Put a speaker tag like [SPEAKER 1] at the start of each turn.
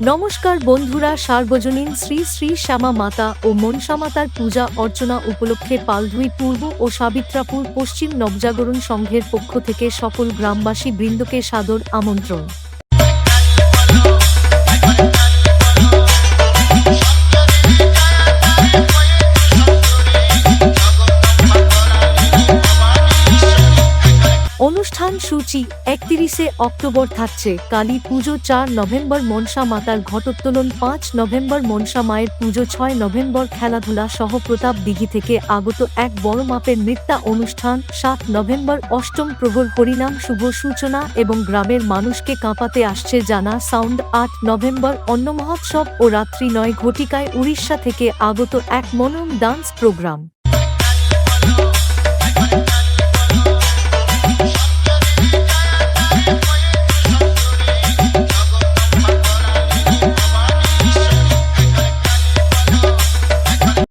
[SPEAKER 1] নমস্কার বন্ধুরা, সার্বজনীন শ্রী শ্রী শ্যামা মাতা ও মনসা মাতার পূজা অর্চনা উপলক্ষে পালধুই পূর্ব ও সাবিত্রাপুর পশ্চিম নবজাগরণ সংঘের পক্ষ থেকে সকল গ্রামবাসী বৃন্দকে সাদর আমন্ত্রণ। অনুষ্ঠান সূচি 31 অক্টোবর থাকছে কালী পুজো, 4 নভেম্বর মনসা মাতার ঘটোত্তোলন, 5 নভেম্বর মনসা মায়ের পুজো, 6 নভেম্বর খেলাধুলা সহ প্রতাপ দিঘি থেকে আগত এক বড় মাপের নৃত্য অনুষ্ঠান, 7 নভেম্বর অষ্টম প্রহর হরিনাম শুভ সূচনা এবং গ্রামের মানুষকে কাঁপাতে আসছে জানা সাউন্ড, 8 নভেম্বর অন্ন মহোৎসব ও রাত্রি 9 ঘটিকায় উড়িষ্যা থেকে আগত এক মনোরম ডান্স প্রোগ্রাম।